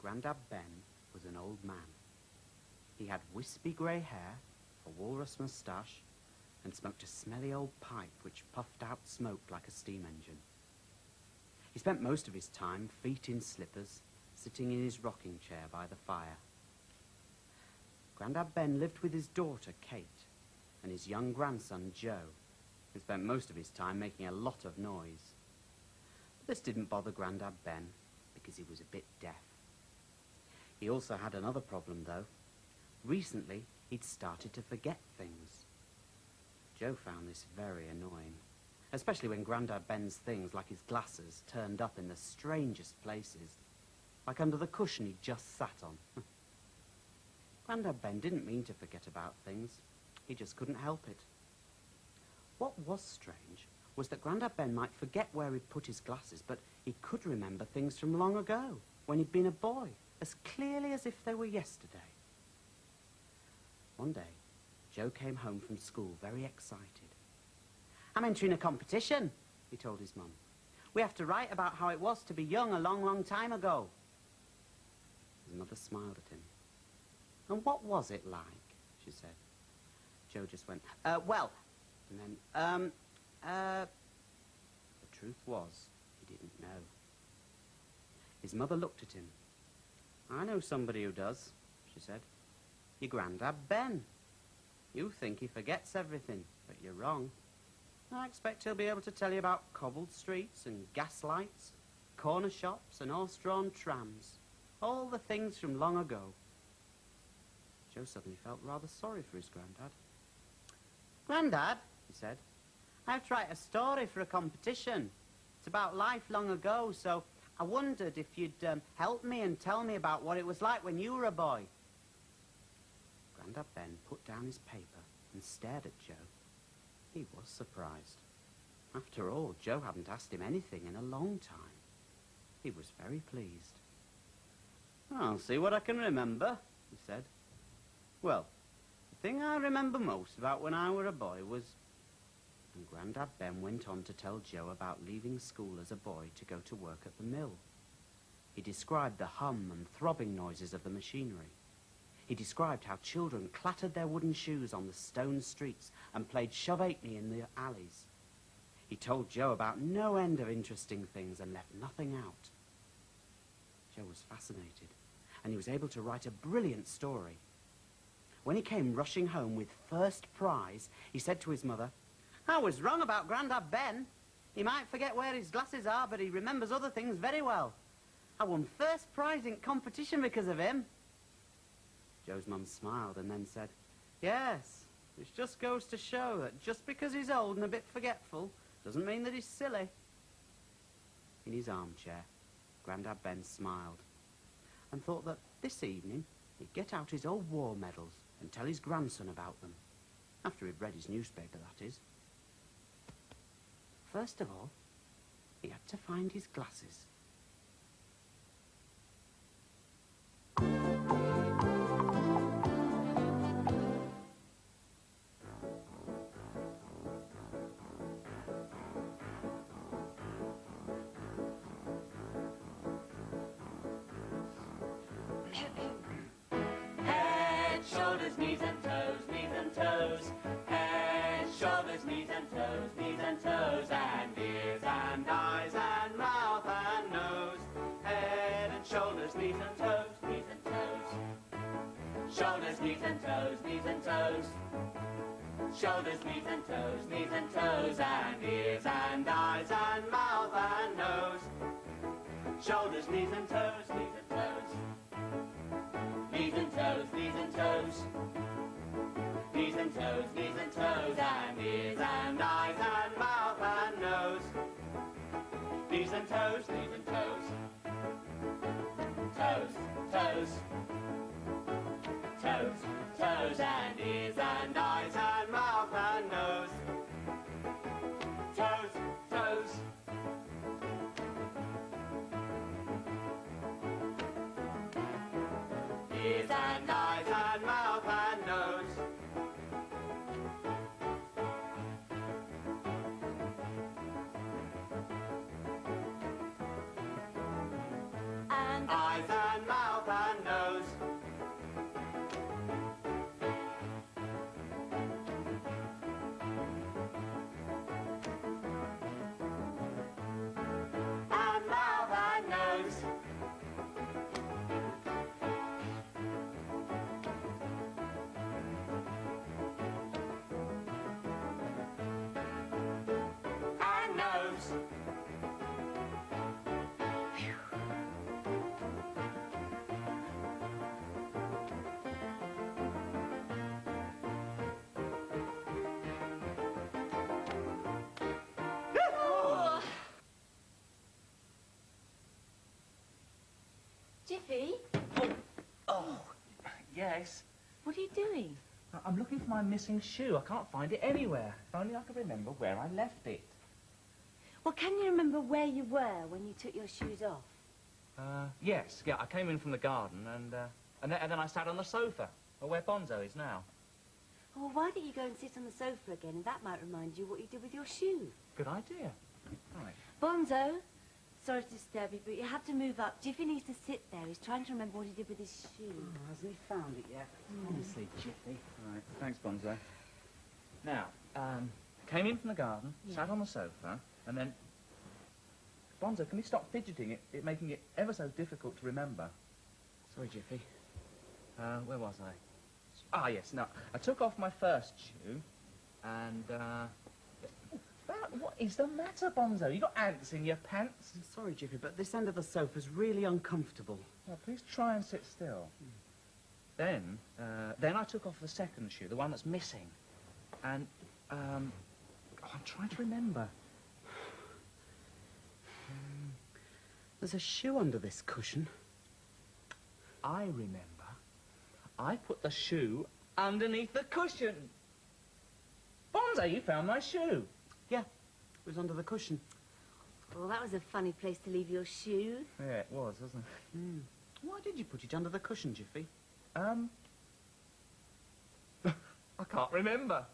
Grandad Ben was an old man. He had wispy grey hair, a walrus moustache, and smoked a smelly old pipe which puffed out smoke like a steam engine. He spent most of his time, feet in slippers, sitting in his rocking chair by the fire. Grandad Ben lived with his daughter, Kate, and his young grandson, Joe, who spent most of his time making a lot of noise. But this didn't bother Grandad Ben, because he was a bit deaf. He also had another problem, though. Recently, he'd started to forget things. Joe found this very annoying, especially when Grandad Ben's things, like his glasses, turned up in the strangest places, like under the cushion he'd just sat on. Grandad Ben didn't mean to forget about things. He just couldn't help it. What was strange was that Grandad Ben might forget where he'd put his glasses, but he could remember things from long ago, when he'd been a boy, as clearly as if they were yesterday. One day, Joe came home from school very excited. "I'm entering a competition," he told his mum. "We have to write about how it was to be young a long, long time ago." His mother smiled at him. "And what was it like?" she said. Joe just went, well, and then, The truth was, he didn't know. His mother looked at him. "I know somebody who does," she said. "Your Grandad Ben. You think he forgets everything, but you're wrong. I expect he'll be able to tell you about cobbled streets and gas lights, corner shops and horse-drawn trams, all the things from long ago." Joe suddenly felt rather sorry for his Grandad. "Grandad," he said, "I have to write a story for a competition. It's about life long ago, so I wondered if you'd help me and tell me about what it was like when you were a boy." Grandad Ben put down his paper and stared at Joe. He was surprised. After all, Joe hadn't asked him anything in a long time. He was very pleased. "I'll see what I can remember," he said. "Well, the thing I remember most about when I were a boy was..." And Grandad Ben went on to tell Joe about leaving school as a boy to go to work at the mill. He described the hum and throbbing noises of the machinery. He described how children clattered their wooden shoes on the stone streets and played shove-eight-me in the alleys. He told Joe about no end of interesting things and left nothing out. Joe was fascinated, and he was able to write a brilliant story. When he came rushing home with first prize, he said to his mother, "I was wrong about Grandad Ben. He might forget where his glasses are, but he remembers other things very well. I won first prize in competition because of him." Joe's mum smiled and then said, "Yes, which just goes to show that just because he's old and a bit forgetful doesn't mean that he's silly." In his armchair, Grandad Ben smiled and thought that this evening he'd get out his old war medals and tell his grandson about them. After he'd read his newspaper, that is. First of all, he had to find his glasses. Head, shoulders, knees and toes, knees and toes. Head, shoulders, knees and toes, knees and toes. And ears and eyes and mouth and nose. Head and shoulders, knees and toes, knees and toes. Shoulders, knees and toes, knees and toes. Shoulders, knees and toes, knees and toes. And ears and eyes and mouth and nose. Shoulders, knees and toes, knees and toes. Knees and toes, knees and toes. Knees and toes, knees and toes. And ears and eyes and mouth and nose. Knees and toes, knees and toes. Toes, toes. Toes, toes. And ears and eyes and mouth and nose. Toes, toes. Ears and eyes and mouth and nose. And eyes and mouth Jiffy, Oh, yes. what are you doing? I'm looking for my missing shoe. I can't find it anywhere. If only I could remember where I left it. Well, can you remember where you were when you took your shoes off? Yes. Yeah, I came in from the garden and then I sat on the sofa, where Bonzo is now. Oh, well, why don't you go and sit on the sofa again, and that might remind you what you did with your shoe. Good idea. Right. Bonzo, sorry to disturb you, but you have to move up. Jiffy needs to sit there. He's trying to remember what he did with his shoe. Oh, hasn't he found it yet? Honestly, Jiffy. All right. Thanks, Bonzo. Now, came in from the garden, sat on the sofa, and then... Bonzo, can you stop fidgeting? It making it ever so difficult to remember. Sorry, Jiffy. Where was I? Ah, yes, no. I took off my first shoe, and, what is the matter, Bonzo? You got ants in your pants? I'm sorry, Jiffy, but this end of the sofa's really uncomfortable. Well, please try and sit still. Then I took off the second shoe, the one that's missing, and, I'm trying to remember. There's a shoe under this cushion. I remember. I put the shoe underneath the cushion. Bonzo, you found my shoe. Yeah, it was under the cushion. Well, that was a funny place to leave your shoe. Yeah, it was, wasn't it? Why did you put it under the cushion, Jiffy? I can't remember.